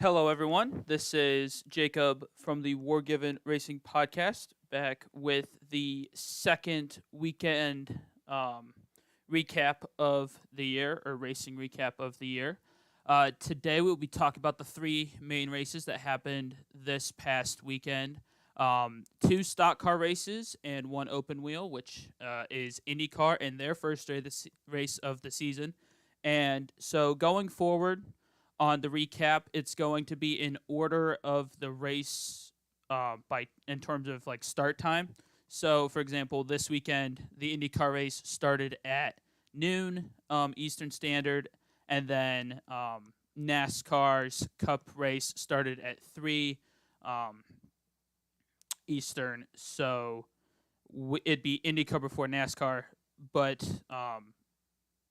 Hello, everyone. This is Jacob from the Wargiven Racing Podcast, back with the second weekend recap of the year, or racing recap of the year. Today, we'll be talking about the three main races that happened this past weekend. Two stock car races and one open wheel, which is IndyCar and their first race of the season. And so, going forward, on the recap, it's going to be in order of the race by in terms of like start time. So, for example, this weekend the IndyCar race started at noon Eastern Standard, and then NASCAR's Cup race started at 3 Eastern. So it'd be IndyCar before NASCAR, but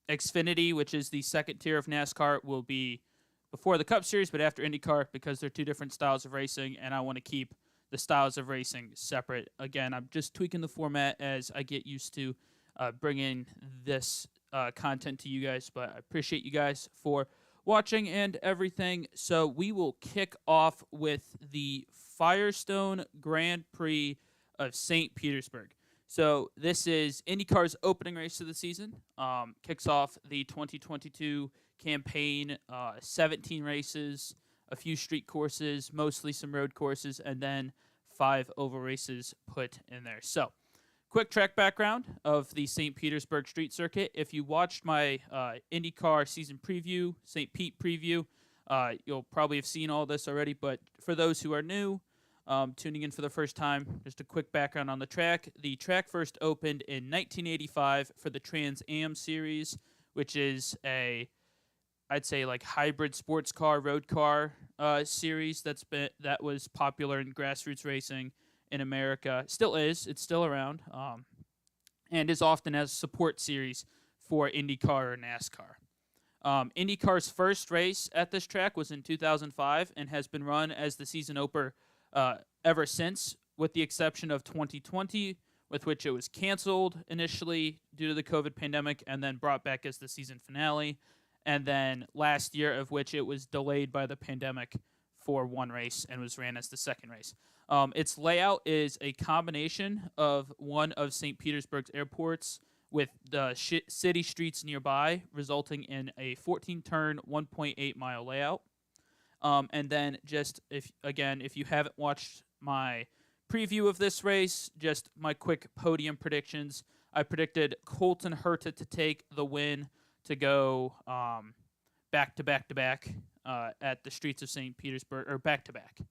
Xfinity, which is the second tier of NASCAR, will be before the Cup Series, but after IndyCar because they're two different styles of racing, and I want to keep the styles of racing separate. Again, I'm just tweaking the format as I get used to bringing this content to you guys, but I appreciate you guys for watching and everything. So we will kick off with the Firestone Grand Prix of St. Petersburg. So this is IndyCar's opening race of the season. Kicks off the 2022 campaign, 17 races, a few street courses, mostly some road courses, and then 5 oval races put in there. So, quick track background of the St. Petersburg Street Circuit. If you watched my IndyCar season preview, St. Pete preview, you'll probably have seen all this already, but for those who are new, tuning in for the first time, just a quick background on the track. The track first opened in 1985 for the Trans Am Series, which is I'd say like hybrid sports car, road car series that was popular in grassroots racing in America. Still is. It's still around, and is often as support series for IndyCar or NASCAR. IndyCar's first race at this track was in 2005 and has been run as the season opener ever since, with the exception of 2020, with which it was canceled initially due to the COVID pandemic and then brought back as the season finale. And then last year, of which it was delayed by the pandemic for one race and was ran as the second race. Its layout is a combination of one of St. Petersburg's airports with the city streets nearby, resulting in a 14-turn, 1.8-mile layout. And then just, if you haven't watched my preview of this race, just my quick podium predictions. I predicted Colton Herta to take the win, to go back to back to back at the streets of St. Petersburg, or back to back.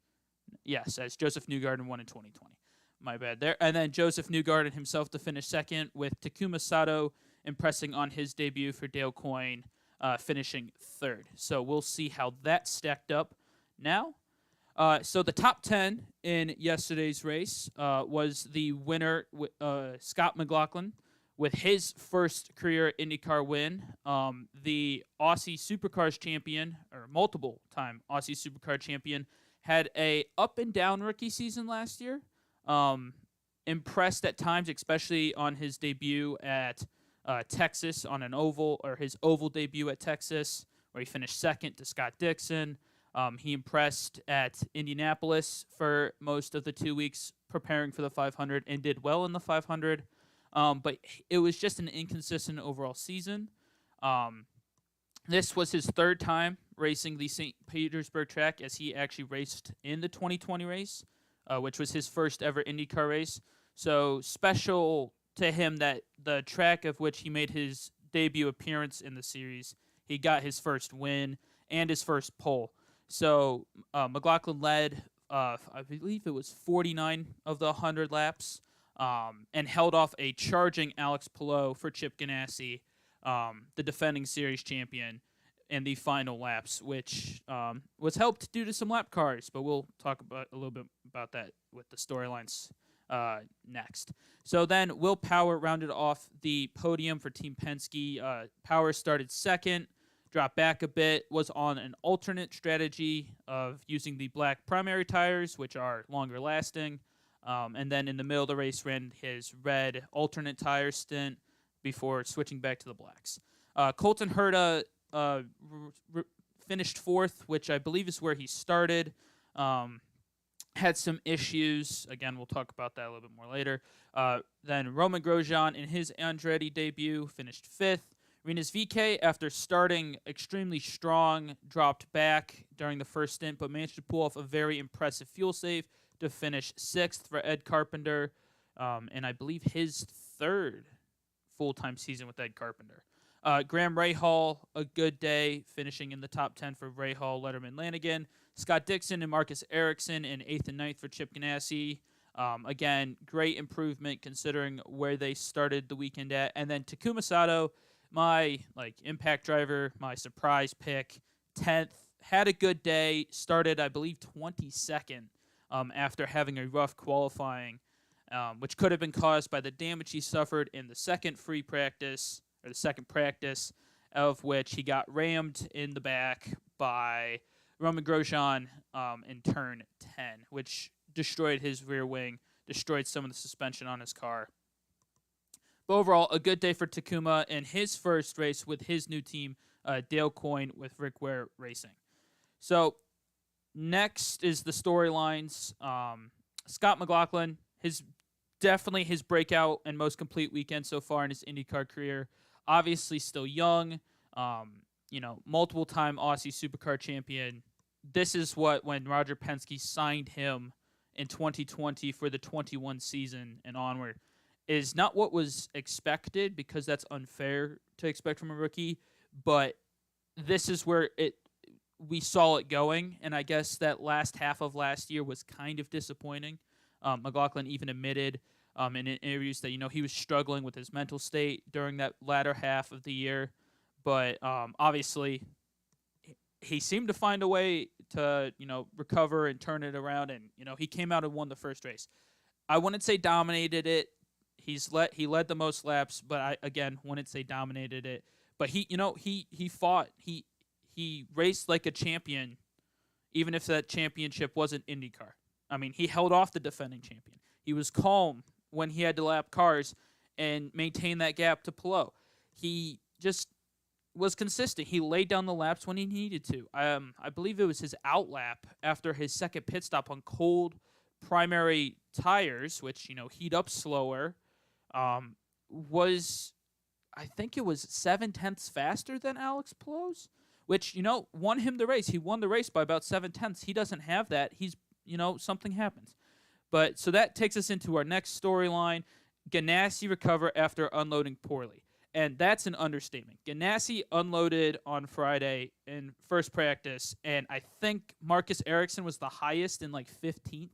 Yes, as Joseph Newgarden won in 2020. My bad there. And then Joseph Newgarden himself to finish second, with Takuma Sato impressing on his debut for Dale Coyne, finishing third. So we'll see how that stacked up now. So the top 10 in yesterday's race was the winner, Scott McLaughlin, with his first career IndyCar win. The Aussie Supercars champion, or multiple-time Aussie Supercar champion, had a up-and-down rookie season last year. Impressed at times, especially on his debut at Texas on an oval, or his oval debut at Texas, where he finished second to Scott Dixon. He impressed at Indianapolis for most of the 2 weeks preparing for the 500 and did well in the 500. But it was just an inconsistent overall season. This was his third time racing the St. Petersburg track, as he actually raced in the 2020 race, which was his first ever IndyCar race. So special to him that the track of which he made his debut appearance in the series, he got his first win and his first pole. So McLaughlin led, I believe it was 49 of the 100 laps, and held off a charging Alex Palou for Chip Ganassi, the defending series champion, in the final laps, which was helped due to some lap cars, but we'll talk about a little bit about that with the storylines next. So then Will Power rounded off the podium for Team Penske. Power started second, dropped back a bit, was on an alternate strategy of using the black primary tires, which are longer lasting, and then in the middle of the race ran his red alternate tire stint before switching back to the blacks. Colton Herta finished fourth, which I believe is where he started. Had some issues. Again, we'll talk about that a little bit more later. Then Roman Grosjean in his Andretti debut finished fifth. Rinus VeeKay, after starting extremely strong, dropped back during the first stint, but managed to pull off a very impressive fuel save to finish sixth for Ed Carpenter, and I believe his third full-time season with Ed Carpenter. Graham Rahal, a good day, finishing in the top 10 for Rahal, Letterman, Lanigan. Scott Dixon and Marcus Ericsson in 8th and 9th for Chip Ganassi. Again, great improvement considering where they started the weekend at. And then Takuma Sato, my impact driver, my surprise pick, 10th, had a good day, started, I believe, 22nd after having a rough qualifying, which could have been caused by the damage he suffered in the second free practice, or the second practice, of which he got rammed in the back by Roman Grosjean in turn 10, which destroyed his rear wing, destroyed some of the suspension on his car. But overall, a good day for Takuma in his first race with his new team, Dale Coyne with Rick Ware Racing. So next is the storylines. Scott McLaughlin, definitely his breakout and most complete weekend so far in his IndyCar career. Obviously still young, multiple-time Aussie Supercar champion. This is when Roger Penske signed him in 2020 for the 21 season and onward, is not what was expected, because that's unfair to expect from a rookie, but this is where we saw it going, and I guess that last half of last year was kind of disappointing. McLaughlin even admitted in interviews that he was struggling with his mental state during that latter half of the year, but obviously he seemed to find a way to recover and turn it around, and he came out and won the first race. I wouldn't say dominated it. He led the most laps, but I again wouldn't say dominated it. But he fought. He raced like a champion, even if that championship wasn't IndyCar. I mean, he held off the defending champion. He was calm when he had to lap cars and maintain that gap to Palou. He just was consistent. He laid down the laps when he needed to. I believe it was his out lap after his second pit stop on cold primary tires, which heat up slower. Was, I think it was 0.7 faster than Alex Palou's, which, won him the race. He won the race by about 0.7. He doesn't have that. He's, something happens. But so that takes us into our next storyline. Ganassi recover after unloading poorly. And that's an understatement. Ganassi unloaded on Friday in first practice, and I think Marcus Ericsson was the highest in 15th.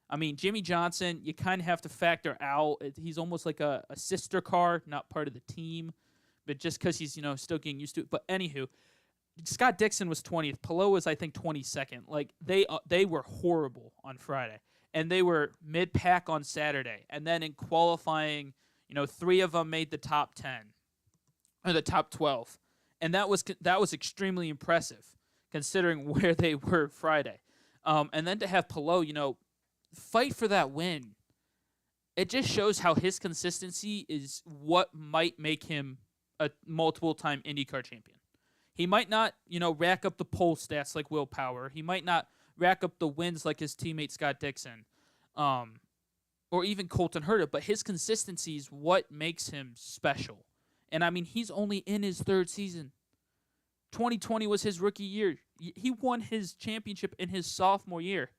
I mean, Jimmy Johnson, you kind of have to factor out. He's almost like a sister car, not part of the team, but just because he's, still getting used to it. But anywho, Scott Dixon was 20th. Palou was, I think, 22nd. They were horrible on Friday, and they were mid-pack on Saturday. And then in qualifying, 3 of them made the top 10 or the top 12, and that was extremely impressive considering where they were Friday. And then to have Palou, fight for that win. It just shows how his consistency is what might make him a multiple-time IndyCar champion. He might not, rack up the pole stats like Will Power. He might not rack up the wins like his teammate Scott Dixon, or even Colton Herta, but his consistency is what makes him special. And, I mean, he's only in his third season. 2020 was his rookie year. He won his championship in his sophomore year.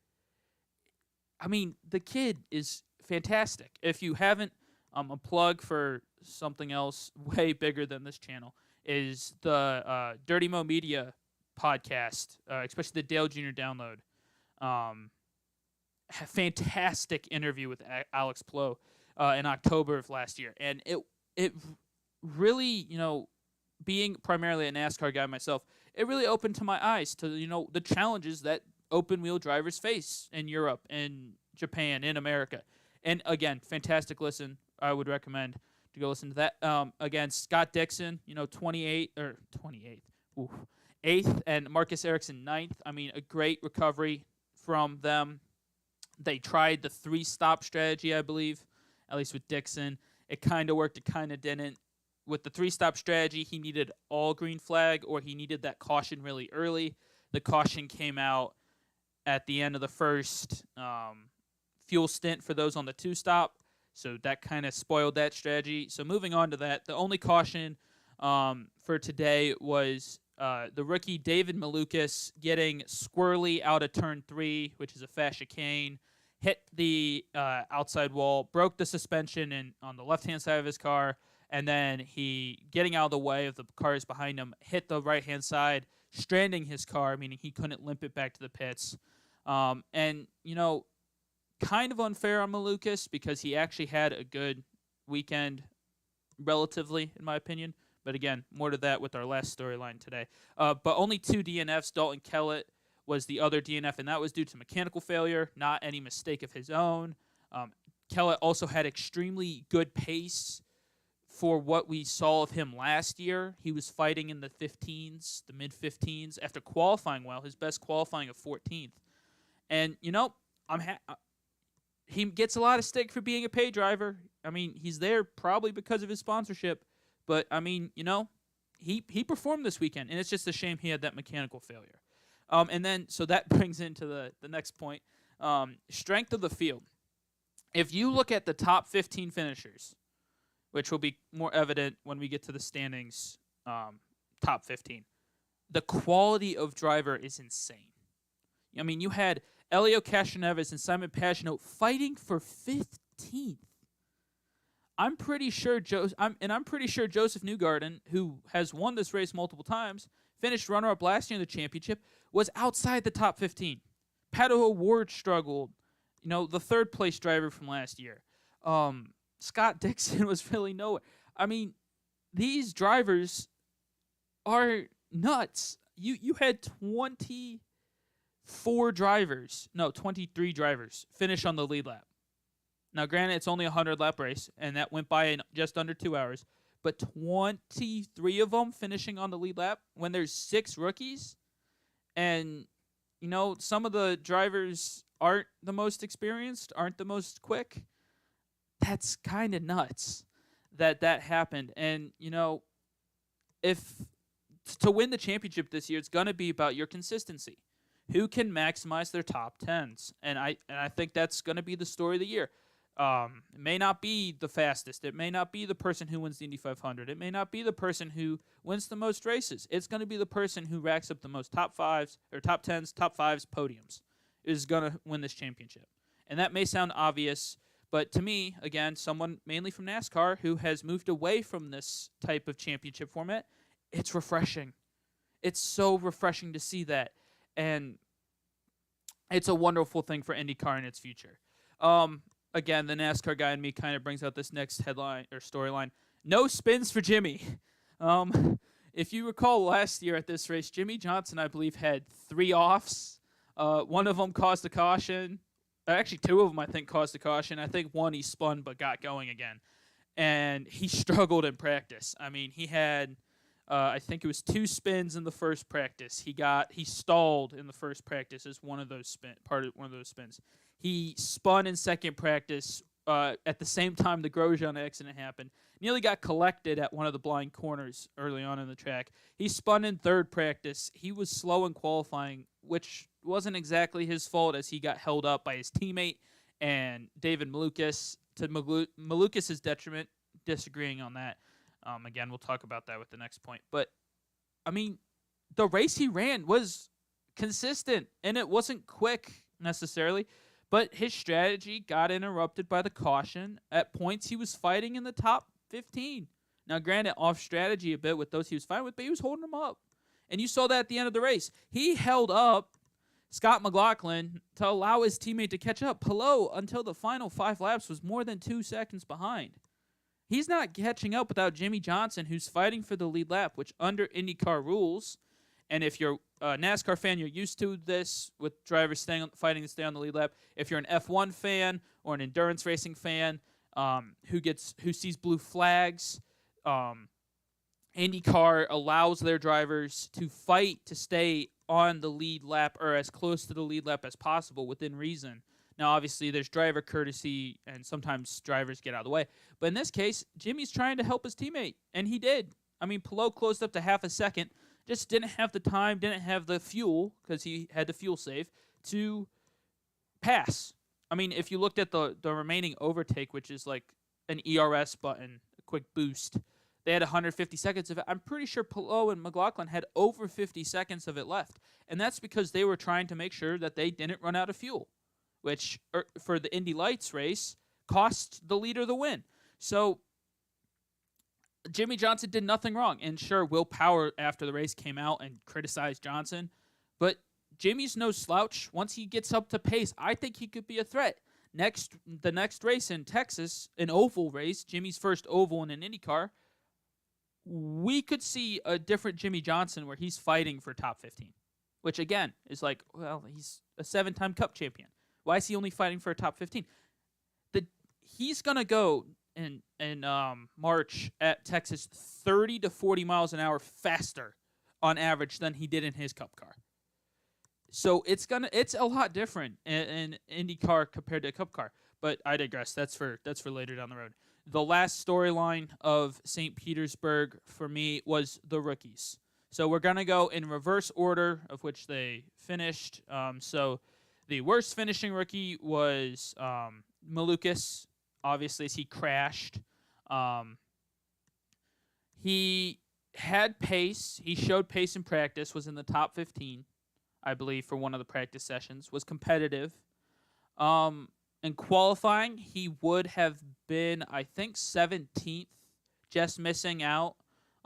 I mean, the kid is fantastic. If you haven't, a plug for something else way bigger than this channel is the Dirty Mo Media podcast, especially the Dale Jr. Download. Fantastic interview with Alex Palou in October of last year. And it really, being primarily a NASCAR guy myself, it really opened to my eyes to, the challenges that open-wheel drivers face in Europe, in Japan, in America. And, again, fantastic listen. I would recommend to go listen to that. Again, Scott Dixon, 28th, oof, 8th, and Marcus Ericsson 9th. I mean, a great recovery from them. They tried the 3-stop strategy, I believe, at least with Dixon. It kind of worked, it kind of didn't. with the 3-stop strategy, he needed all green flag or he needed that caution really early. The caution came out at the end of the first fuel stint for those on the 2-stop. So that kind of spoiled that strategy. So moving on to that, the only caution for today was the rookie David Malukas getting squirrely out of turn 3, which is a fast chicane, hit the outside wall, broke the suspension on the left-hand side of his car, and then he, getting out of the way of the cars behind him, hit the right-hand side, stranding his car, meaning he couldn't limp it back to the pits. And, kind of unfair on Malukas because he actually had a good weekend, relatively, in my opinion. But again, more to that with our last storyline today. But only 2 DNFs. Dalton Kellett was the other DNF, and that was due to mechanical failure, not any mistake of his own. Kellett also had extremely good pace for what we saw of him last year. He was fighting in the 15s, the mid-15s, after qualifying well, his best qualifying of 14th. And, he gets a lot of stick for being a pay driver. I mean, he's there probably because of his sponsorship. But, he performed this weekend, and it's just a shame he had that mechanical failure. And then, so that brings into the next point, strength of the field. If you look at the top 15 finishers, which will be more evident when we get to the standings, top 15, the quality of driver is insane. I mean, you had Elio Castroneves and Simon Pagenaud fighting for 15th. I'm pretty sure Joseph Newgarden, who has won this race multiple times, finished runner-up last year in the championship, was outside the top 15. Pato O'Ward struggled, the third-place driver from last year. Scott Dixon was really nowhere. I mean, these drivers are nuts. You had 23 drivers finish on the lead lap. Now, granted, it's only a 100-lap race, and that went by in just under 2 hours. But 23 of them finishing on the lead lap when there's 6 rookies. And, some of the drivers aren't the most experienced, aren't the most quick. That's kind of nuts that happened. And, if to win the championship this year, it's going to be about your consistency. Who can maximize their top 10s? And I think that's going to be the story of the year. It may not be the fastest. It may not be the person who wins the Indy 500. It may not be the person who wins the most races. It's going to be the person who racks up the most top 5s or top 10s, top 5s, podiums is going to win this championship. And that may sound obvious, but to me, again, someone mainly from NASCAR who has moved away from this type of championship format, it's refreshing. It's so refreshing to see that. And it's a wonderful thing for IndyCar in its future. Again, the NASCAR guy in me kind of brings out this next headline or storyline. No spins for Jimmy. If you recall last year at this race, Jimmy Johnson, I believe, had 3 offs. One of them caused a caution. Actually, 2 of them, I think, caused a caution. I think one he spun but got going again. And he struggled in practice. I mean, he had... I think it was 2 spins in the first practice. He stalled in the first practice as one of those spins. He spun in second practice at the same time the Grosjean accident happened. Nearly got collected at one of the blind corners early on in the track. He spun in third practice. He was slow in qualifying, which wasn't exactly his fault as he got held up by his teammate and David Malukas to Malukas' detriment, disagreeing on that. Again, we'll talk about that with the next point. But, I mean, the race he ran was consistent, and it wasn't quick necessarily, but his strategy got interrupted by the caution. At points, he was fighting in the top 15. Now, granted, off strategy a bit with those he was fighting with, but he was holding them up. And you saw that at the end of the race. He held up Scott McLaughlin to allow his teammate to catch up. Palou, until the final 5 laps, was more than 2 seconds behind. He's not catching up without Jimmy Johnson, who's fighting for the lead lap, which under IndyCar rules, and if you're a NASCAR fan, you're used to this with drivers fighting to stay on the lead lap. If you're an F1 fan or an endurance racing fan who sees blue flags, IndyCar allows their drivers to fight to stay on the lead lap or as close to the lead lap as possible within reason. Now, obviously, there's driver courtesy, and sometimes drivers get out of the way. But in this case, Jimmy's trying to help his teammate, and he did. I mean, Palou closed up to half a second, just didn't have the time, didn't have the fuel, because he had the fuel save, to pass. I mean, if you looked at the remaining overtake, which is like an ERS button, a quick boost, they had 150 seconds of it. I'm pretty sure Palou and McLaughlin had over 50 seconds of it left. And that's because they were trying to make sure that they didn't run out of fuel, which for the Indy Lights race cost the leader the win. So Jimmy Johnson did nothing wrong. And sure, Will Power after the race came out and criticized Johnson. But Jimmy's no slouch. Once he gets up to pace, I think he could be a threat. The next race in Texas, an oval race, Jimmy's first oval in an IndyCar, we could see a different Jimmy Johnson where he's fighting for top 15, which again is like, well, he's a 7-time Cup champion. Why is he only fighting for a top 15? He's gonna go in March at Texas 30 to 40 miles an hour faster on average than he did in his Cup car. So it's a lot different in IndyCar compared to a Cup car. But I digress. That's for later down the road. The last storyline of St. Petersburg for me was the rookies. So we're going to go in reverse order of which they finished. So the worst finishing rookie was Malukas, obviously, as he crashed. He had pace. He showed pace in practice, was in the top 15, I believe, for one of the practice sessions, was competitive. In qualifying, he would have been, I think, 17th, just missing out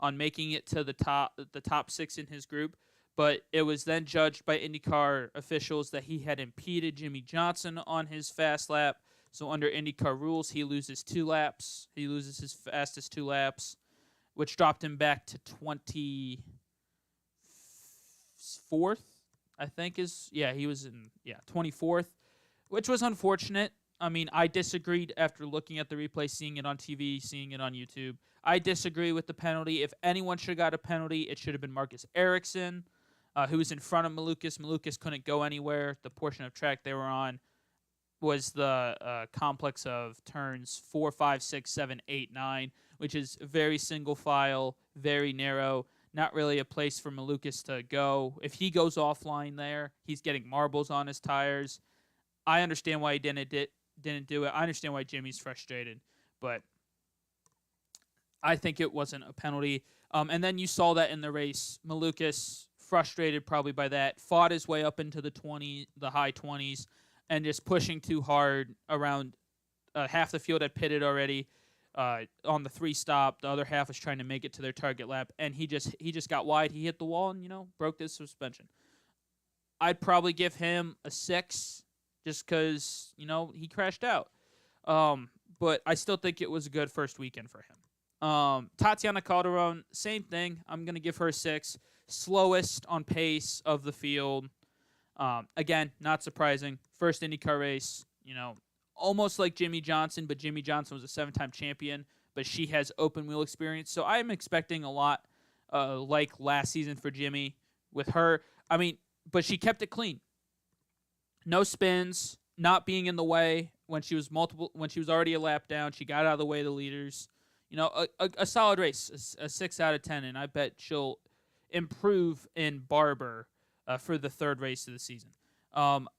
on making it to the top 6 in his group. But it was then judged by IndyCar officials that he had impeded Jimmy Johnson on his fast lap. So under IndyCar rules, he loses 2 laps. He loses his fastest 2 laps, which dropped him back to 24th, I think he was in 24th, which was unfortunate. I mean, I disagreed after looking at the replay, seeing it on TV, seeing it on YouTube. I disagree with the penalty. If anyone should have got a penalty, it should have been Marcus Ericsson, who was in front of Malukas. Malukas couldn't go anywhere. The portion of track they were on was the complex of turns 4, 5, 6, 7, 8, 9, which is very single file, very narrow. Not really a place for Malukas to go. If he goes offline there, he's getting marbles on his tires. I understand why he didn't do it. I understand why Jimmy's frustrated, but I think it wasn't a penalty. And then you saw that in the race. Malukas, frustrated probably by that, fought his way up into the high 20s, and just pushing too hard around half the field had pitted already. On the 3 stop, the other half was trying to make it to their target lap, and he just got wide. He hit the wall and broke his suspension. I'd probably give him a 6, just because he crashed out. But I still think it was a good first weekend for him. Tatiana Calderon, same thing. I'm gonna give her a 6. Slowest on pace of the field. Again, not surprising. First IndyCar race. Almost like Jimmy Johnson, but Jimmy Johnson was a 7-time champion, but she has open wheel experience. So I'm expecting a lot like last season for Jimmy with her. I mean, but she kept it clean. No spins, not being in the way when she was already a lap down. She got out of the way of the leaders. A solid race, a 6 out of 10, and I bet she'll improve in Barber for the 3rd race of the season.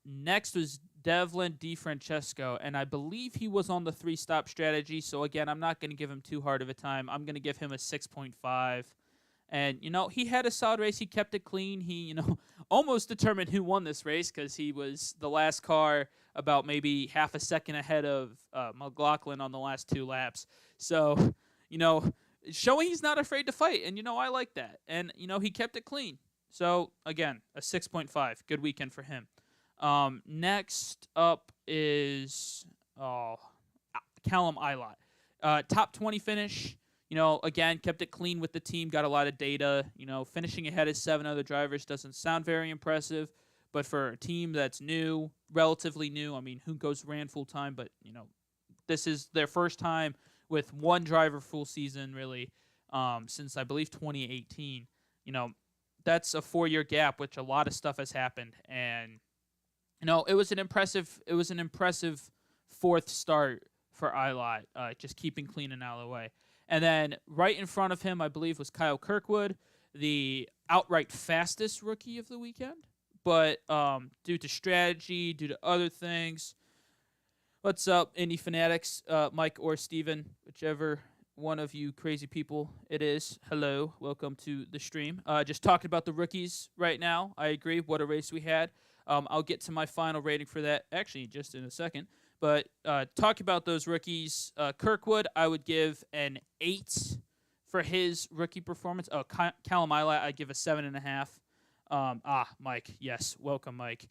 Next was Devlin DeFrancesco, and I believe he was on the 3-stop strategy. So again, I'm not going to give him too hard of a time. I'm going to give him a 6.5. And he had a solid race. He kept it clean. He almost determined who won this race because he was the last car about maybe half a second ahead of McLaughlin on the last 2 laps. So showing he's not afraid to fight, and I like that. And he kept it clean. So again, a 6.5. Good weekend for him. Next up is Callum Ilott. Top 20 finish. Again, kept it clean with the team, got a lot of data. Finishing ahead of 7 other drivers doesn't sound very impressive, but for a team that's new, relatively new, I mean, who ran full time, but, this is their first time with 1 driver full season, really, since I believe 2018. That's a 4-year gap, which a lot of stuff has happened, and No, it was an impressive. It was an impressive fourth start for Ilott, just keeping clean and out of the way. And then right in front of him, I believe, was Kyle Kirkwood, the outright fastest rookie of the weekend. But due to strategy, due to other things, what's up, Indie Fanatics, Mike or Steven, whichever one of you crazy people it is. Hello, welcome to the stream. Just talking about the rookies right now. I agree. What a race we had. I'll get to my final rating for that actually just in a second. But talk about those rookies. Kirkwood, I would give an 8 for his rookie performance. Oh, Callum Ilott, I'd give a 7.5. Mike. Yes, welcome, Mike.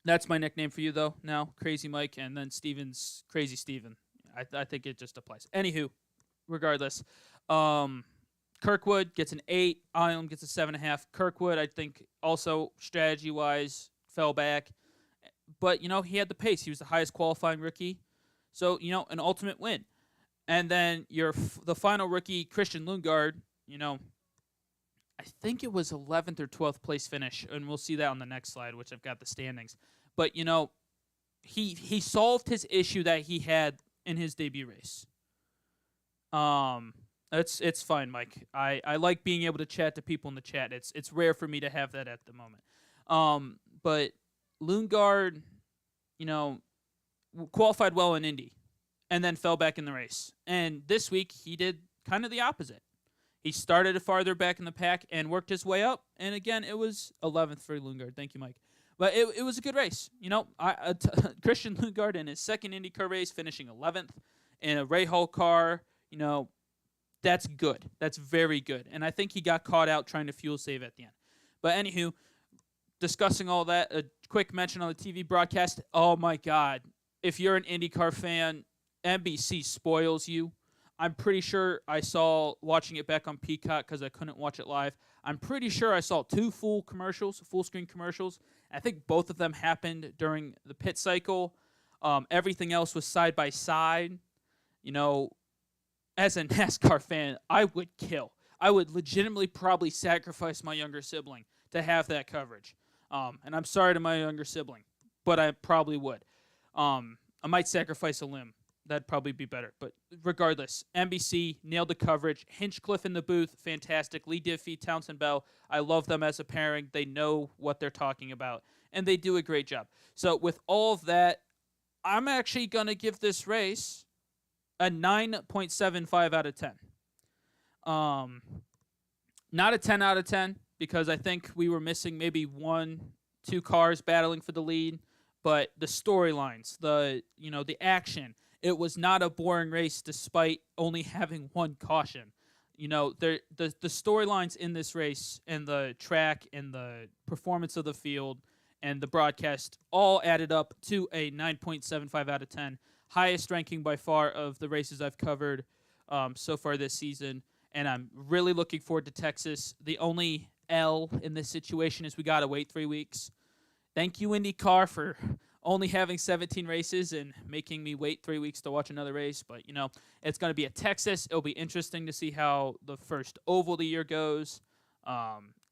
That's my nickname for you, though, now. Crazy Mike, and then Steven's Crazy Steven. I think it just applies. Anywho, regardless. Kirkwood gets an 8. Ilum gets a 7.5. Kirkwood, I think, also strategy-wise, fell back. But, he had the pace. He was the highest qualifying rookie. So, an ultimate win. And then the final rookie, Christian Lundgaard, I think it was 11th or 12th place finish, and we'll see that on the next slide, which I've got the standings. But, he solved his issue that he had in his debut race. It's fine, Mike. I like being able to chat to people in the chat. It's rare for me to have that at the moment. But Lundgaard, qualified well in Indy and then fell back in the race. And this week he did kind of the opposite. He started farther back in the pack and worked his way up. And again, it was 11th for Lundgaard. Thank you, Mike. But it was a good race. Christian Lundgaard in his second IndyCar race, finishing 11th in a Rahal car, that's good. That's very good. And I think he got caught out trying to fuel save at the end. But anywho, discussing all that, a quick mention on the TV broadcast. Oh, my God. If you're an IndyCar fan, NBC spoils you. I'm pretty sure I saw, watching it back on Peacock because I couldn't watch it live, I'm pretty sure I saw 2 full-screen commercials. I think both of them happened during the pit cycle. Everything else was side by side. As a NASCAR fan, I would kill. I would legitimately probably sacrifice my younger sibling to have that coverage. And I'm sorry to my younger sibling, but I probably would. I might sacrifice a limb. That'd probably be better. But regardless, NBC nailed the coverage. Hinchcliffe in the booth, fantastic. Lee Diffie, Townsend Bell, I love them as a pairing. They know what they're talking about, and they do a great job. So with all of that, I'm actually going to give this race a 9.75 out of 10. Not a 10 out of 10, because I think we were missing maybe 1-2 cars battling for the lead, but the storylines, the action, it was not a boring race despite only having 1 caution. The storylines in this race and the track and the performance of the field and the broadcast all added up to a 9.75 out of 10. Highest ranking by far of the races I've covered so far this season. And I'm really looking forward to Texas. The only L in this situation is we got to wait 3 weeks. Thank you, IndyCar, for only having 17 races and making me wait 3 weeks to watch another race. But, it's going to be at Texas. It'll be interesting to see how the first oval of the year goes.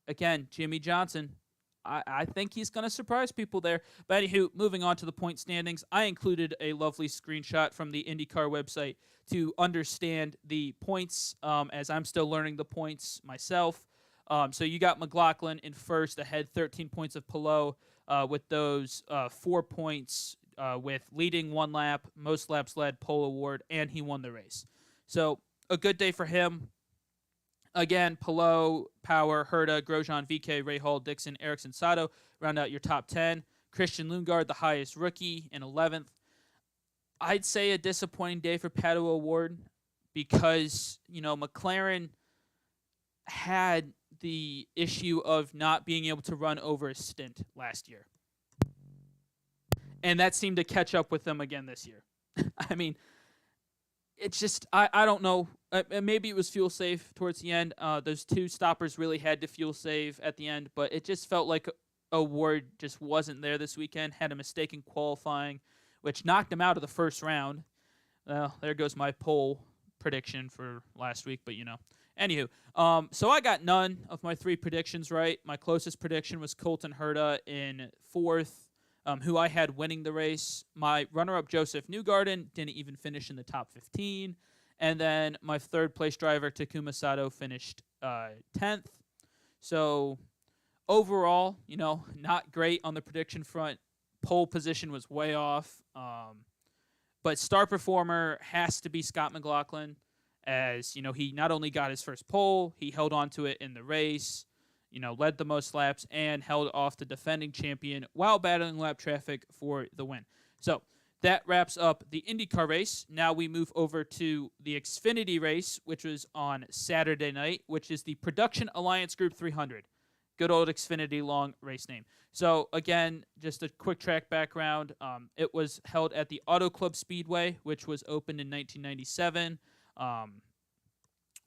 Again, Jimmy Johnson, I think he's going to surprise people there. But anywho, moving on to the point standings, I included a lovely screenshot from the IndyCar website to understand the points as I'm still learning the points myself. So you got McLaughlin in first, ahead 13 points of Palou. With those 4 points with leading 1 lap, most laps led, pole award, and he won the race. So a good day for him. Again, Palou, Power, Herta, Grosjean, VK, Rahal, Dixon, Ericsson, Sato round out your top 10. Christian Lundgaard, the highest rookie, in 11th. I'd say a disappointing day for Pato Award because, McLaren had the issue of not being able to run over a stint last year. And that seemed to catch up with them again this year. I mean, it's just, I don't know. Maybe it was fuel safe towards the end. Those 2 stoppers really had to fuel save at the end, but it just felt like Award just wasn't there this weekend. Had a mistake in qualifying, which knocked him out of the first round. Well, there goes my pole prediction for last week, but Anywho, so I got none of my 3 predictions right. My closest prediction was Colton Herta in 4th, who I had winning the race. My runner-up, Joseph Newgarden, didn't even finish in the top 15. And then my 3rd place driver, Takuma Sato, finished 10th. So overall, not great on the prediction front. Pole position was way off. But star performer has to be Scott McLaughlin, as he not only got his first pole, he held on to it in the race, led the most laps, and held off the defending champion while battling lap traffic for the win. So that wraps up the IndyCar race. Now we move over to the Xfinity race, which was on Saturday night, which is the Production Alliance Group 300. Good old Xfinity long race name. So, again, just a quick track background. It was held at the Auto Club Speedway, which was opened in 1997,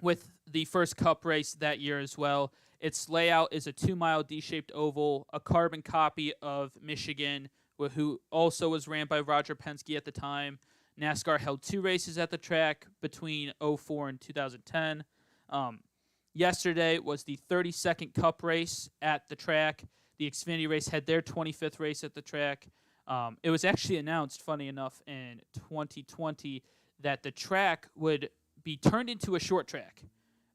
with the first Cup race that year as well. Its layout is a 2-mile D-shaped oval, a carbon copy of Michigan, who also was ran by Roger Penske at the time. NASCAR held 2 races at the track between 2004 and 2010. Yesterday was the 32nd Cup race at the track. The Xfinity race had their 25th race at the track. It was actually announced, funny enough, in 2020 that the track would be turned into a short track.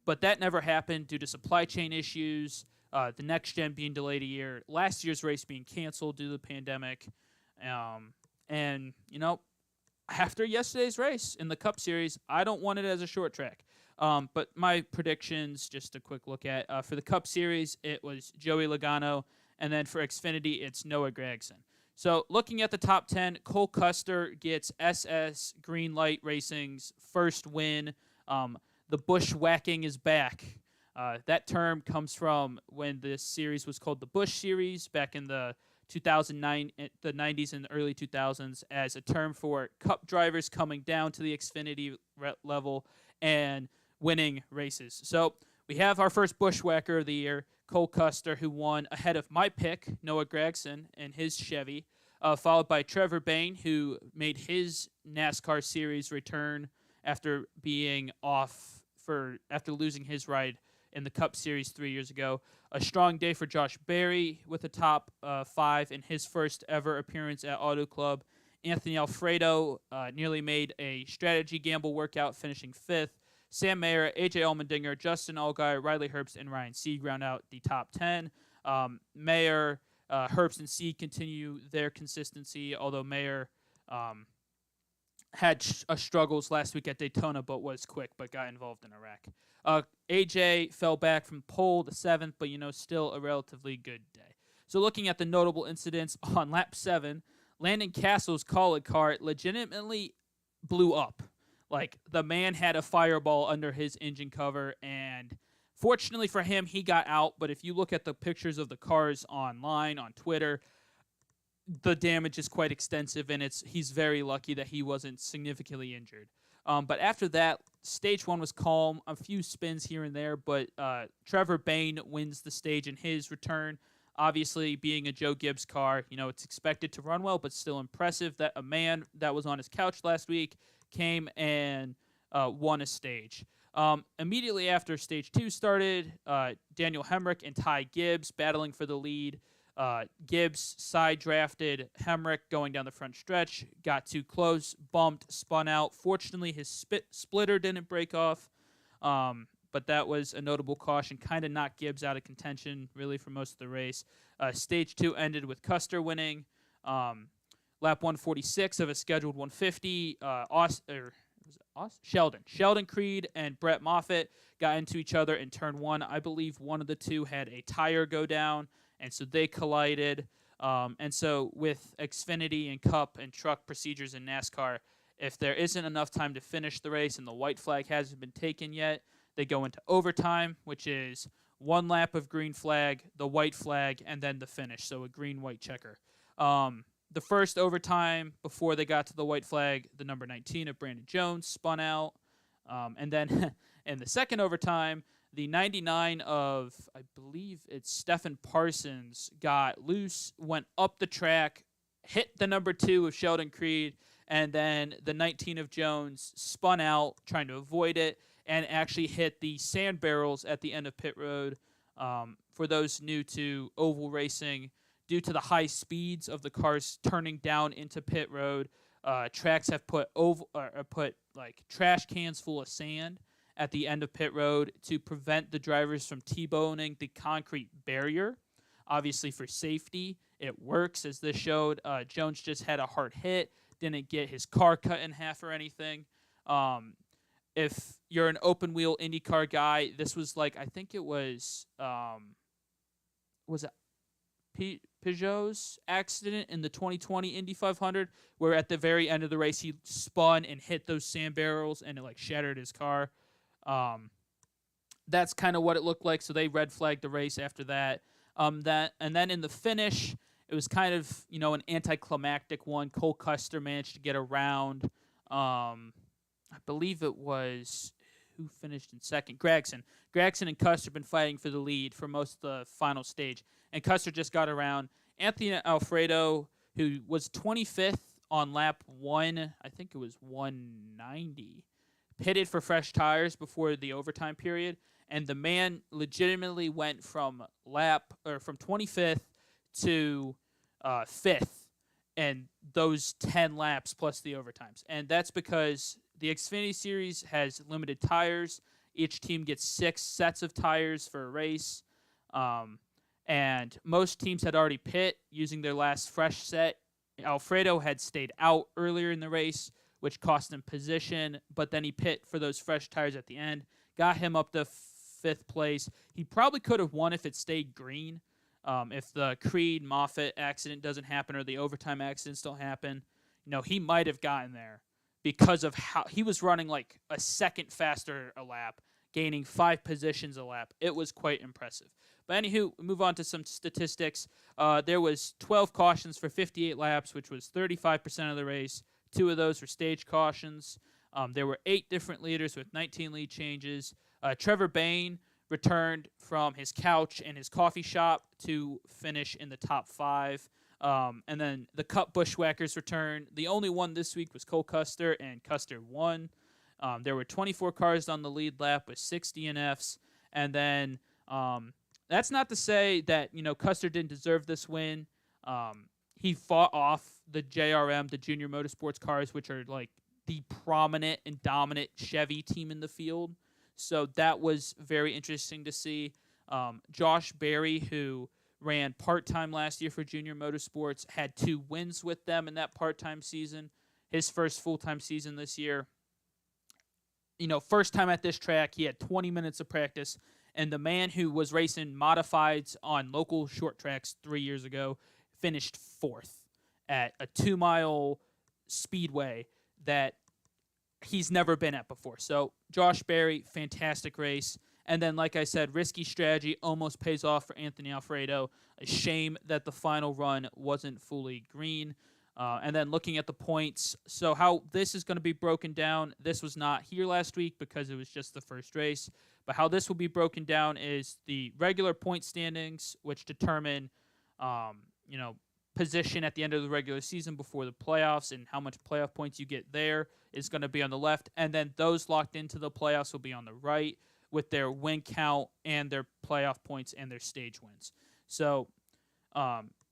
But that never happened due to supply chain issues, the next gen being delayed a year, last year's race being canceled due to the pandemic. And, after yesterday's race in the Cup Series, I don't want it as a short track. But my predictions, just a quick look at, for the Cup Series, it was Joey Logano, and then for Xfinity, it's Noah Gragson. So looking at the top 10, Cole Custer gets SS Greenlight Racing's first win. The bushwhacking is back. That term comes from when this series was called the Bush Series back in the 2009, the 90s and early 2000s, as a term for Cup drivers coming down to the Xfinity level and winning races. So we have our first bushwhacker of the year, Cole Custer, who won ahead of my pick, Noah Gragson, and his Chevy, followed by Trevor Bayne, who made his NASCAR Series return after being off after losing his ride in the Cup Series 3 years ago. A strong day for Josh Berry with a top 5 in his first ever appearance at Auto Club. Anthony Alfredo nearly made a strategy gamble workout, finishing 5th. Sam Mayer, AJ Allmendinger, Justin Allgaier, Riley Herbst, and Ryan Sieg round out the top 10. Mayer, Herbst, and Sieg continue their consistency, although Mayer had struggles last week at Daytona, but was quick, but got involved in a wreck. AJ fell back from pole to 7th, but, still a relatively good day. So looking at the notable incidents on lap 7, Landon Castle's College car legitimately blew up. Like, the man had a fireball under his engine cover, and fortunately for him, he got out. But if you look at the pictures of the cars online, on Twitter, the damage is quite extensive, and he's very lucky that he wasn't significantly injured. But after that, stage 1 was calm, a few spins here and there, but Trevor Bayne wins the stage in his return. Obviously, being a Joe Gibbs car, it's expected to run well, but still impressive that a man that was on his couch last week came and won a stage. Immediately after stage 2 started, Daniel Hemrick and Ty Gibbs battling for the lead. Gibbs side drafted Hemrick going down the front stretch, got too close, bumped, spun out. Fortunately, his splitter didn't break off, but that was a notable caution, kind of knocked Gibbs out of contention really for most of the race. Stage 2 ended with Custer winning. Lap 146 of a scheduled 150, Sheldon Creed and Brett Moffitt got into each other in turn 1. I believe one of the two had a tire go down, and so they collided. And so with Xfinity and Cup and truck procedures in NASCAR, if there isn't enough time to finish the race and the white flag hasn't been taken yet, they go into overtime, which is 1 lap of green flag, the white flag, and then the finish, so a green-white checker. The first overtime, before they got to the white flag, the number 19 of Brandon Jones spun out. And then in the second overtime, the 99 of, I believe it's Stephen Parsons, got loose, went up the track, hit the number 2 of Sheldon Creed, and then the 19 of Jones spun out, trying to avoid it, and actually hit the sand barrels at the end of pit road. For those new to oval racing, due to the high speeds of the cars turning down into pit road, tracks have put like trash cans full of sand at the end of pit road to prevent the drivers from T-boning the concrete barrier. Obviously, for safety, it works, as this showed. Jones just had a hard hit, didn't get his car cut in half or anything. If you're an open wheel IndyCar guy, this was like, I think it was it Peugeot's accident in the 2020 Indy 500, where at the very end of the race he spun and hit those sand barrels and it like shattered his car. That's kind of what it looked like. So they red flagged the race after that. And then in the finish, it was kind of, an anticlimactic one. Cole Custer managed to get around. I believe it was who finished in second. Gragson and Custer have been fighting for the lead for most of the final stage, and Custer just got around Anthony Alfredo, who was 25th on lap 1. I think it was 190. Pitted for fresh tires before the overtime period, and the man legitimately went from 25th to 5th, and those 10 laps plus the overtimes. And that's because the Xfinity Series has limited tires. Each team gets 6 sets of tires for a race, and most teams had already pit using their last fresh set. Alfredo had stayed out earlier in the race, which cost him position, but then he pit for those fresh tires at the end, got him up to 5th place. He probably could have won if it stayed green. If the Creed-Moffitt accident doesn't happen or the overtime accidents don't happen, he might have gotten there because of how he was running like a second faster a lap, gaining 5 positions a lap. It was quite impressive. But anywho, move on to some statistics. There was 12 cautions for 58 laps, which was 35% of the race. 2 of those were stage cautions. There were 8 different leaders with 19 lead changes. Trevor Bayne returned from his couch in his coffee shop to finish in the top 5. And then the Cup Bushwhackers returned. The only one this week was Cole Custer, and Custer won. There were 24 cars on the lead lap with 6 DNFs. And then that's not to say that, Custer didn't deserve this win. He fought off the JRM, the Junior Motorsports cars, which are like the prominent and dominant Chevy team in the field. So that was very interesting to see. Josh Berry, who ran part-time last year for Junior Motorsports, had 2 wins with them in that part-time season. His first full-time season this year. First time at this track, he had 20 minutes of practice. And the man who was racing modifieds on local short tracks 3 years ago finished 4th at a 2-mile speedway that he's never been at before. So Josh Berry, fantastic race. And then, like I said, risky strategy almost pays off for Anthony Alfredo. A shame that the final run wasn't fully green. And then looking at the points, so how this is going to be broken down, this was not here last week because it was just the first race. But how this will be broken down is the regular point standings, which determine, position at the end of the regular season before the playoffs, and how much playoff points you get there is going to be on the left. And then those locked into the playoffs will be on the right with their win count and their playoff points and their stage wins. So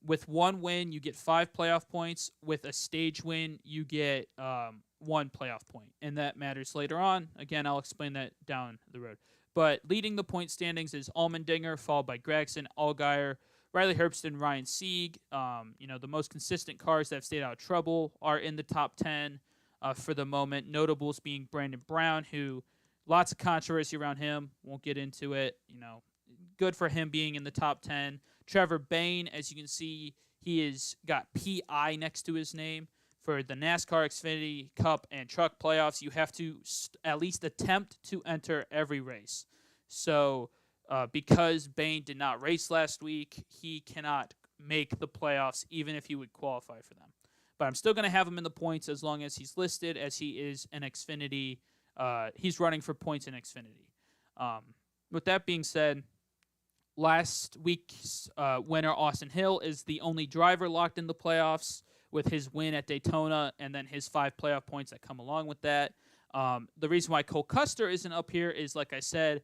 with 1 win, you get 5 playoff points. With a stage win, you get 1 playoff point. And that matters later on. Again, I'll explain that down the road. But leading the point standings is Allmendinger, followed by Gragson, Allgaier, Riley Herbst, Ryan Sieg. The most consistent cars that have stayed out of trouble are in the top 10 for the moment. Notables being Brandon Brown, who lots of controversy around him. Won't get into it. Good for him being in the top 10. Trevor Bayne, as you can see, he has got PI next to his name. For the NASCAR Xfinity Cup and Truck playoffs, you have to at least attempt to enter every race. So because Bayne did not race last week, he cannot make the playoffs even if he would qualify for them. But I'm still going to have him in the points as long as he's listed, as he is an Xfinity. He's running for points in Xfinity. With that being said, last week's winner, Austin Hill, is the only driver locked in the playoffs with his win at Daytona and then his 5 playoff points that come along with that. The reason why Cole Custer isn't up here is, like I said,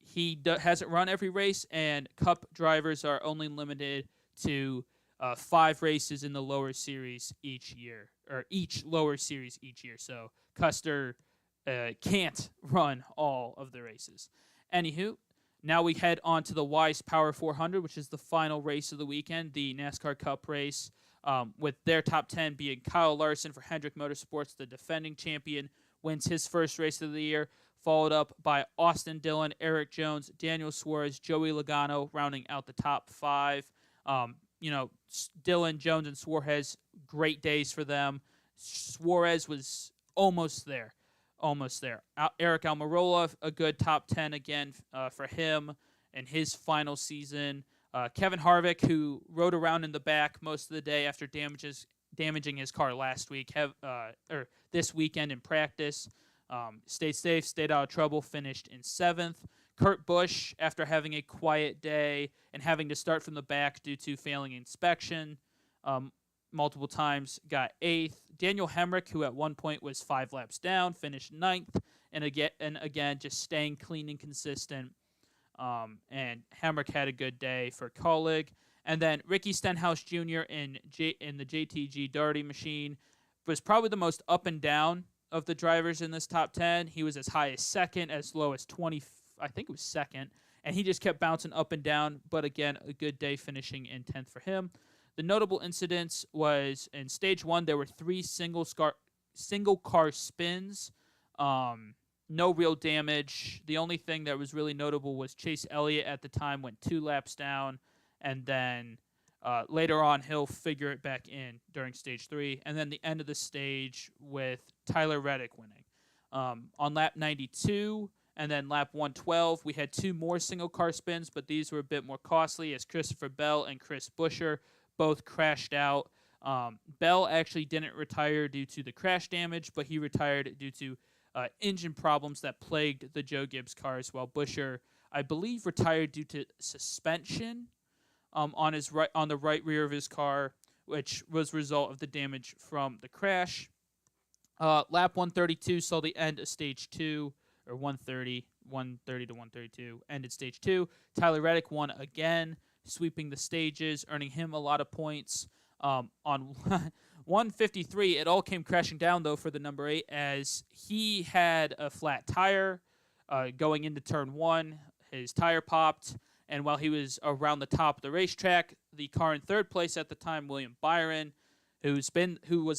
he hasn't run every race, and Cup drivers are only limited to 5 races in the lower series each year, or each lower series each year. So Custer can't run all of the races. Anywho, now we head on to the Weiss Power 400, which is the final race of the weekend, the NASCAR Cup race, with their top 10 being Kyle Larson for Hendrick Motorsports, the defending champion, wins his first race of the year, followed up by Austin Dillon, Eric Jones, Daniel Suarez, Joey Logano, rounding out the top 5. Dillon, Jones, and Suarez, great days for them. Suarez was almost there. Eric Almirola, a good top 10 again for him in his final season. Kevin Harvick, who rode around in the back most of the day after damaging his car last week, this weekend in practice. Stayed safe, stayed out of trouble, finished in 7th. Kurt Busch, after having a quiet day and having to start from the back due to failing inspection multiple times, got 8th. Daniel Hemrick, who at one point was 5 laps down, finished 9th, and again just staying clean and consistent. And Hemrick had a good day for Kaulig. And then Ricky Stenhouse Jr. in the JTG Daugherty machine was probably the most up and down of the drivers in this top 10. He was as high as 2nd, as low as 20, I think it was 2nd, and he just kept bouncing up and down, but again, a good day finishing in 10th for him. The notable incidents was in Stage 1, there were 3 single car spins, no real damage. The only thing that was really notable was Chase Elliott at the time went 2 laps down, and then later on, he'll figure it back in during Stage 3. And then the end of the stage with Tyler Reddick winning. On lap 92 and then lap 112, we had 2 more single-car spins, but these were a bit more costly as Christopher Bell and Chris Buescher both crashed out. Bell actually didn't retire due to the crash damage, but he retired due to engine problems that plagued the Joe Gibbs cars, while Buescher, I believe, retired due to suspension on the right rear of his car, which was a result of the damage from the crash. Lap 132 saw the end of Stage 2, or 130 to 132, ended Stage 2. Tyler Reddick won again, sweeping the stages, earning him a lot of points. On 153, it all came crashing down, though, for the number 8, as he had a flat tire going into Turn 1. His tire popped, and while he was around the top of the racetrack, the car in 3rd place at the time, William Byron, who was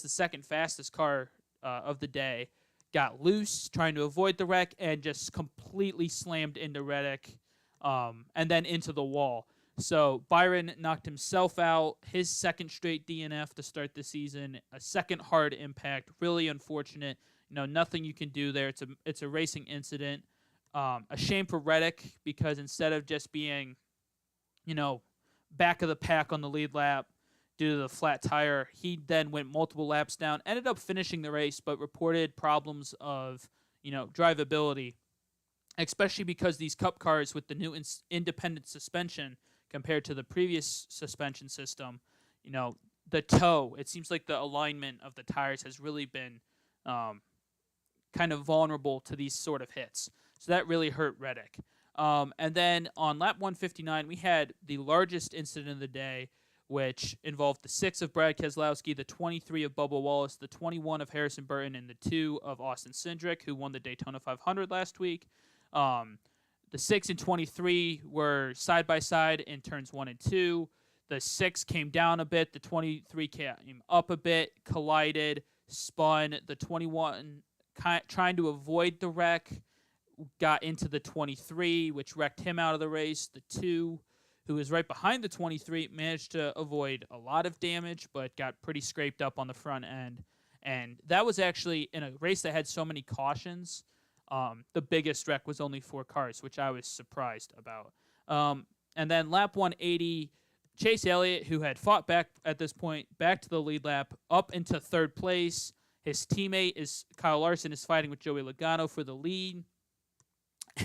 the 2nd fastest car of the day, got loose trying to avoid the wreck and just completely slammed into Reddick and then into the wall. So Byron knocked himself out, his 2nd straight DNF to start the season, a 2nd hard impact, really unfortunate. Nothing you can do there. It's a racing incident. A shame for Reddick, because instead of just being, back of the pack on the lead lap due to the flat tire, he then went multiple laps down, ended up finishing the race, but reported problems of, drivability, especially because these Cup cars with the new independent suspension compared to the previous suspension system, the toe, it seems like the alignment of the tires has really been kind of vulnerable to these sort of hits. So that really hurt Reddick. And then on lap 159, we had the largest incident of the day, which involved the 6 of Brad Keselowski, the 23 of Bubba Wallace, the 21 of Harrison Burton, and the 2 of Austin Cindric, who won the Daytona 500 last week. The 6 and 23 were side-by-side in turns 1 and 2. The 6 came down a bit. The 23 came up a bit, collided, spun. The 21, trying to avoid the wreck, got into the 23, which wrecked him out of the race. The 2, who was right behind the 23, managed to avoid a lot of damage, but got pretty scraped up on the front end. And that was actually in a race that had so many cautions. The biggest wreck was only 4 cars, which I was surprised about. And then lap 180, Chase Elliott, who had fought back at this point, back to the lead lap, up into 3rd place. His teammate Kyle Larson is fighting with Joey Logano for the lead.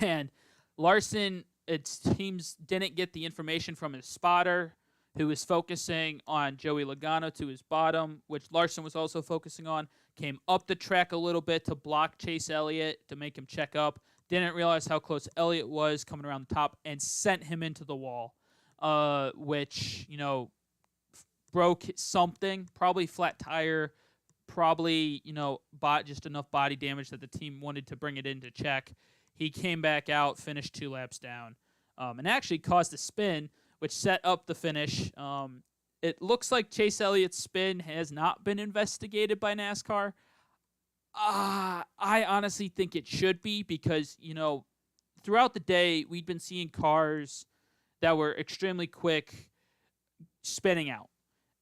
And Larson, it seems, didn't get the information from his spotter, who was focusing on Joey Logano to his bottom, which Larson was also focusing on, came up the track a little bit to block Chase Elliott to make him check up. Didn't realize how close Elliott was coming around the top and sent him into the wall, which, broke something, probably flat tire, probably, just enough body damage that the team wanted to bring it into check. He came back out, finished 2 laps down, and actually caused a spin, which set up the finish. It looks like Chase Elliott's spin has not been investigated by NASCAR. I honestly think it should be because, throughout the day, we'd been seeing cars that were extremely quick spinning out.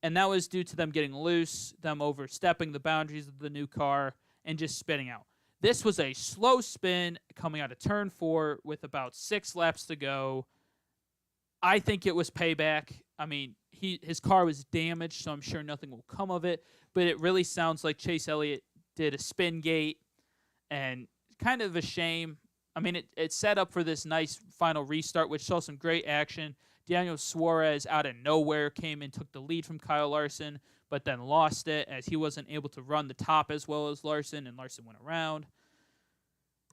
And that was due to them getting loose, them overstepping the boundaries of the new car, and just spinning out. This was a slow spin coming out of turn 4 with about 6 laps to go. I think it was payback. I mean, his car was damaged, so I'm sure nothing will come of it. But it really sounds like Chase Elliott did a spin gate, and kind of a shame. I mean, it set up for this nice final restart, which saw some great action. Daniel Suarez out of nowhere came and took the lead from Kyle Larson, but then lost it as he wasn't able to run the top as well as Larson, and Larson went around.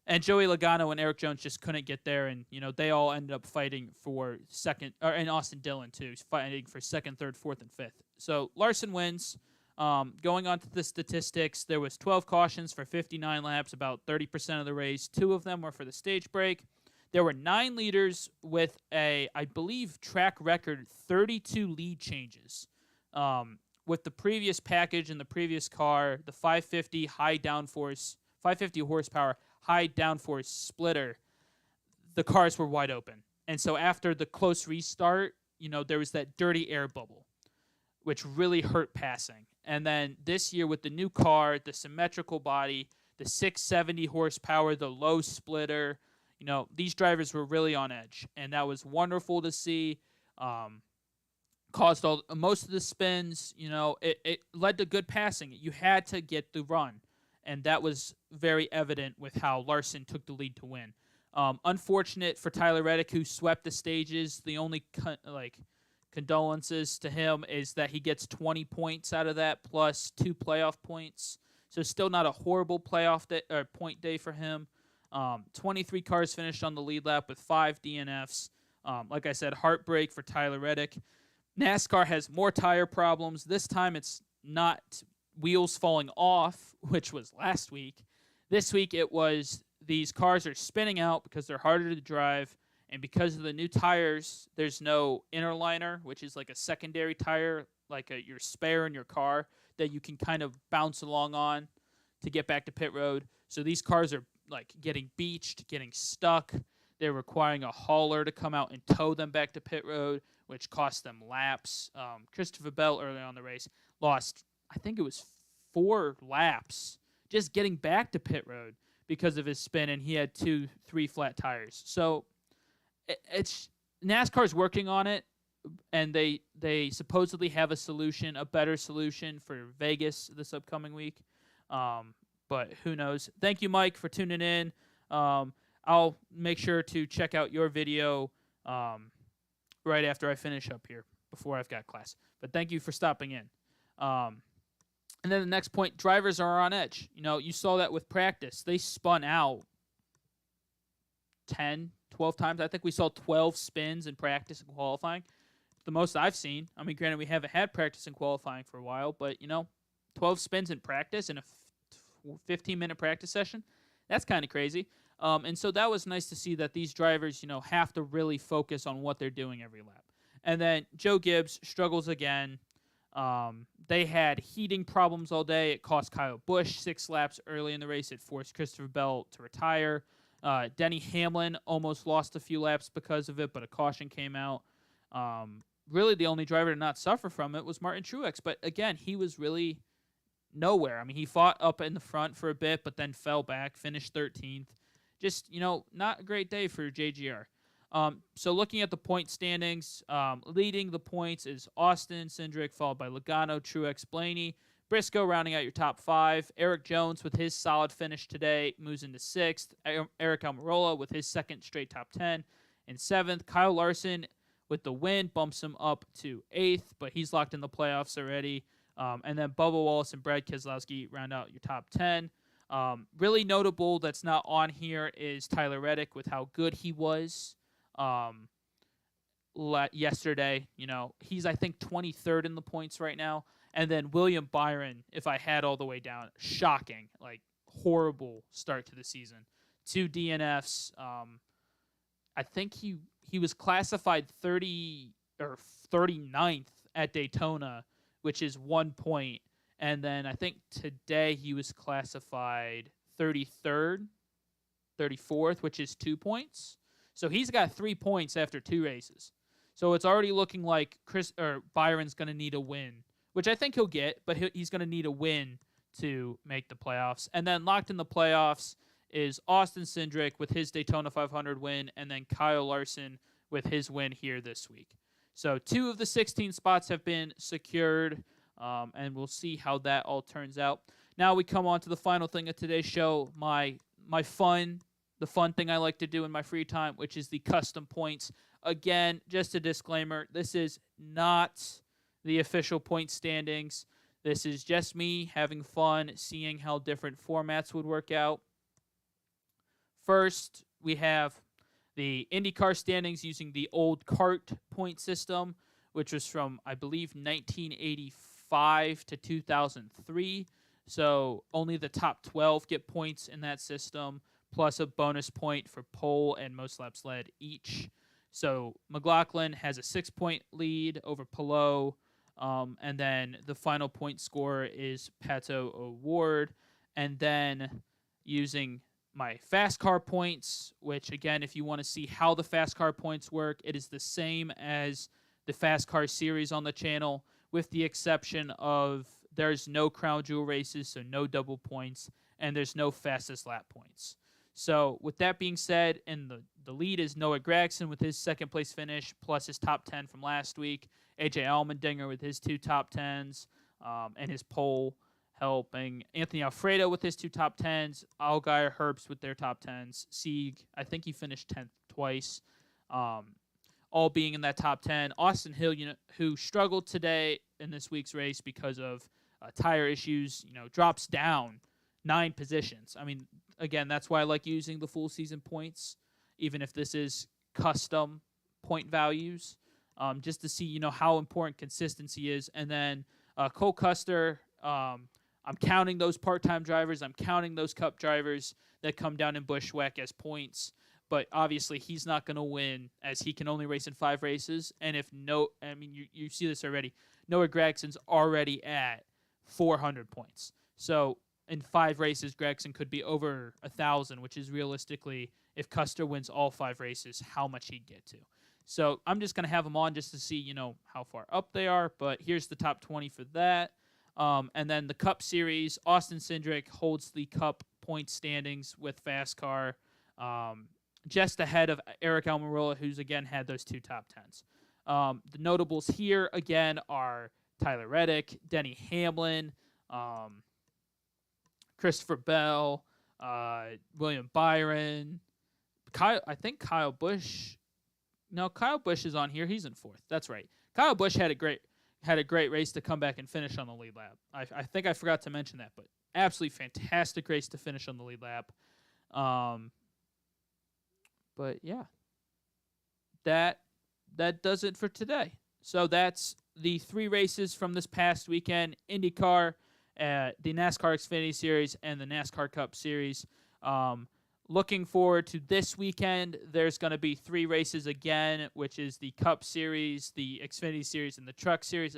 And Joey Logano and Eric Jones just couldn't get there, and they all ended up fighting for second, and Austin Dillon too, fighting for second, third, fourth, and fifth. So Larson wins. Going on to the statistics, there was 12 cautions for 59 laps, about 30% of the race. 2 of them were for the stage break. There were 9 leaders with I believe, track record 32 lead changes. With the previous package and the previous car, the 550 horsepower high downforce splitter, the cars were wide open. And so after the close restart, there was that dirty air bubble, which really hurt passing. And then this year with the new car, the symmetrical body, the 670 horsepower, the low splitter, these drivers were really on edge, and that was wonderful to see. Caused most of the spins. It led to good passing. You had to get the run, and that was very evident with how Larson took the lead to win. Unfortunate for Tyler Reddick, who swept the stages. The only condolences to him is that he gets 20 points out of that plus 2 playoff points. So still not a horrible playoff day, or point day for him. 23 cars finished on the lead lap with 5 DNFs. Like I said, heartbreak for Tyler Reddick. NASCAR has more tire problems. This time it's not wheels falling off, which was last week. This week it was these cars are spinning out because they're harder to drive, and because of the new tires, there's no inner liner, which is like a secondary tire, like your spare in your car that you can kind of bounce along on to get back to pit road. So these cars are getting beached, getting stuck. They're requiring a hauler to come out and tow them back to pit road, which cost them laps. Christopher Bell early on the race lost, I think it was 4 laps just getting back to pit road because of his spin, and he had 2-3 flat tires. So it's NASCAR's working on it, and they supposedly have a better solution for Vegas this upcoming week. But who knows? Thank you, Mike, for tuning in. I'll make sure to check out your video right after I finish up here, before I've got class. But thank you for stopping in. And then the next point, drivers are on edge. You saw that with practice. They spun out 10, 12 times. I think we saw 12 spins in practice and qualifying. The most I've seen. I mean, granted, we haven't had practice and qualifying for a while, but, 12 spins in practice in a 15-minute practice session, that's kind of crazy. And so that was nice to see that these drivers, have to really focus on what they're doing every lap. And then Joe Gibbs struggles again. They had heating problems all day. It cost Kyle Busch 6 laps early in the race. It forced Christopher Bell to retire. Denny Hamlin almost lost a few laps because of it, but a caution came out. Really, the only driver to not suffer from it was Martin Truex. But again, he was really nowhere. I mean, he fought up in the front for a bit, but then fell back, finished 13th. Just, not a great day for JGR. So looking at the point standings, leading the points is Austin Cindric, followed by Logano, Truex, Blaney. Briscoe rounding out your top 5. Eric Jones with his solid finish today moves into 6th. Eric Almirola with his second straight top 10. In 7th, Kyle Larson with the win, bumps him up to 8th, but he's locked in the playoffs already. And then Bubba Wallace and Brad Keselowski round out your top 10. Really notable that's not on here is Tyler Reddick with how good he was yesterday. He's, I think, 23rd in the points right now. And then William Byron, if I had all the way down, shocking, horrible start to the season. 2 DNFs. I think he was classified 30 or 39th at Daytona, which is 1 point. And then I think today he was classified 33rd, 34th, which is 2 points. So he's got 3 points after 2 races. So it's already looking like Byron's going to need a win, which I think he'll get, but he's going to need a win to make the playoffs. And then locked in the playoffs is Austin Cindric with his Daytona 500 win, and then Kyle Larson with his win here this week. So 2 of the 16 spots have been secured, and we'll see how that all turns out. Now we come on to the final thing of today's show, the fun thing I like to do in my free time, which is the custom points. Again, just a disclaimer, this is not the official point standings. This is just me having fun, seeing how different formats would work out. First, we have the IndyCar standings using the old CART point system, which was from, I believe, 1985 to 2003. So only the top 12 get points in that system, plus a bonus point for pole and most laps led each. So McLaughlin has a 6-point lead over Palou, and then the final point scorer is Pato O'Ward. And then using my fast car points, which again, if you want to see how the fast car points work, it is the same as the fast car series on the channel, with the exception of there's no crown jewel races, so no double points, and there's no fastest lap points. So with that being said, and the lead is Noah Gragson with his second place finish, plus his top 10 from last week, AJ Allmendinger with his 2 top 10s, and his pole helping Anthony Alfredo with his 2 top 10s, Allgaier, Herbst with their top 10s, Sieg, I think he finished 10th twice, all being in that top 10. Austin Hill, who struggled today in this week's race because of tire issues, drops down 9 positions. I mean, again, that's why I like using the full season points, even if this is custom point values, just to see, how important consistency is. And then Cole Custer, I'm counting those part-time drivers. I'm counting those cup drivers that come down in Bushwick as points. But obviously, he's not going to win, as he can only race in 5 races. And you see this already. Noah Gragson's already at 400 points. So in 5 races, Gragson could be over 1,000, which is realistically, if Custer wins all 5 races, how much he'd get to. So I'm just going to have them on just to see, how far up they are. But here's the top 20 for that. And then the Cup Series, Austin Cindric holds the Cup point standings with fast car, just ahead of Eric Almirola, who's again had those 2 top 10s. The notables here again are Tyler Reddick, Denny Hamlin, Christopher Bell, William Byron, Kyle Busch. No, Kyle Busch is on here. He's in 4th. That's right. Kyle Busch had a great race to come back and finish on the lead lap. I think I forgot to mention that, but absolutely fantastic race to finish on the lead lap. But yeah, that does it for today. So that's the 3 races from this past weekend: IndyCar, the NASCAR Xfinity Series, and the NASCAR Cup Series. Looking forward to this weekend. There's going to be 3 races again, which is the Cup Series, the Xfinity Series, and the Truck Series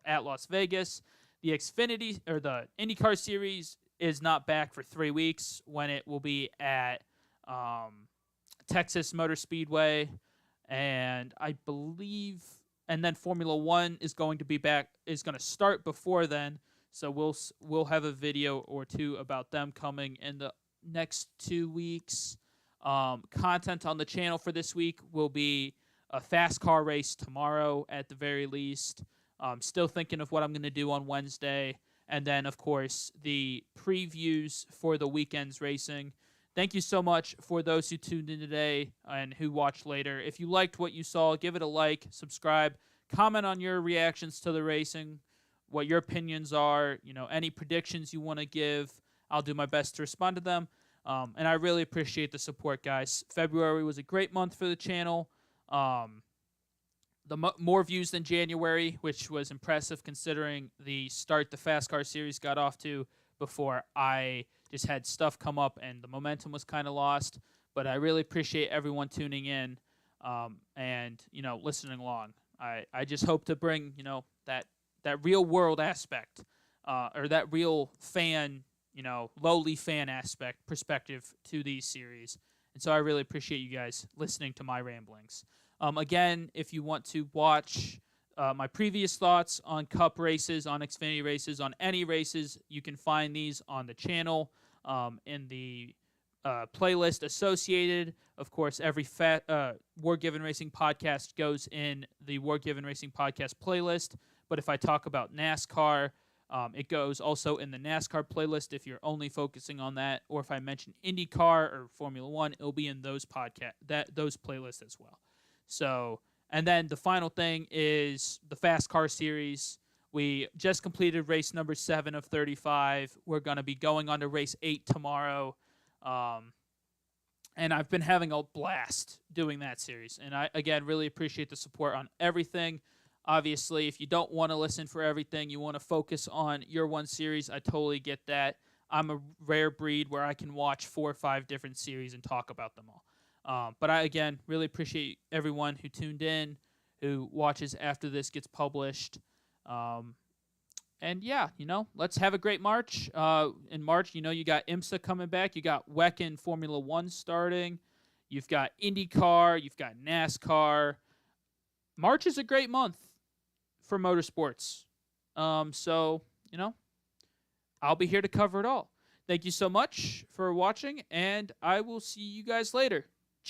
at Las Vegas. The IndyCar Series is not back for 3 weeks, when it will be at Texas Motor Speedway, and I believe, and then Formula One is going to start before then. So we'll have a video or 2 about them coming in the next 2 weeks. Content on the channel for this week will be a fast car race tomorrow at the very least. Still thinking of what I'm going to do on Wednesday. And then, of course, the previews for the weekend's racing. thank you so much for those who tuned in today and who watched later. If you liked what you saw, give it a like, subscribe, comment on your reactions to the racing, what your opinions are, any predictions you want to give. I'll do my best to respond to them. And I really appreciate the support, guys. February was a great month for the channel. More views than January, which was impressive considering the start the Fast Car Series got off to before I just had stuff come up and the momentum was kind of lost. But I really appreciate everyone tuning in and, listening along. I just hope to bring, that real world aspect or that real fan, lowly fan perspective to these series. And so I really appreciate you guys listening to my ramblings. Again, if you want to watch my previous thoughts on Cup races, on Xfinity races, on any races, you can find these on the channel in the playlist associated. Of course, every Wargiven Racing podcast goes in the Wargiven Racing podcast playlist. But if I talk about NASCAR, it goes also in the NASCAR playlist if you're only focusing on that. Or if I mention IndyCar or Formula One, it'll be in those those playlists as well. So, and then the final thing is the Fast Car Series. We just completed race number 7 of 35. We're going to be going on to race 8 tomorrow. And I've been having a blast doing that series. And I, again, really appreciate the support on everything. Obviously, if you don't want to listen for everything, you want to focus on your one series, I totally get that. I'm a rare breed where I can watch 4 or 5 different series and talk about them all. But I, again, really appreciate everyone who tuned in, who watches after this gets published. And, yeah, let's have a great March. In March, you got IMSA coming back. You got WEC and Formula One starting. You've got IndyCar. You've got NASCAR. March is a great month for motorsports. So, I'll be here to cover it all. Thank you so much for watching, and I will see you guys later.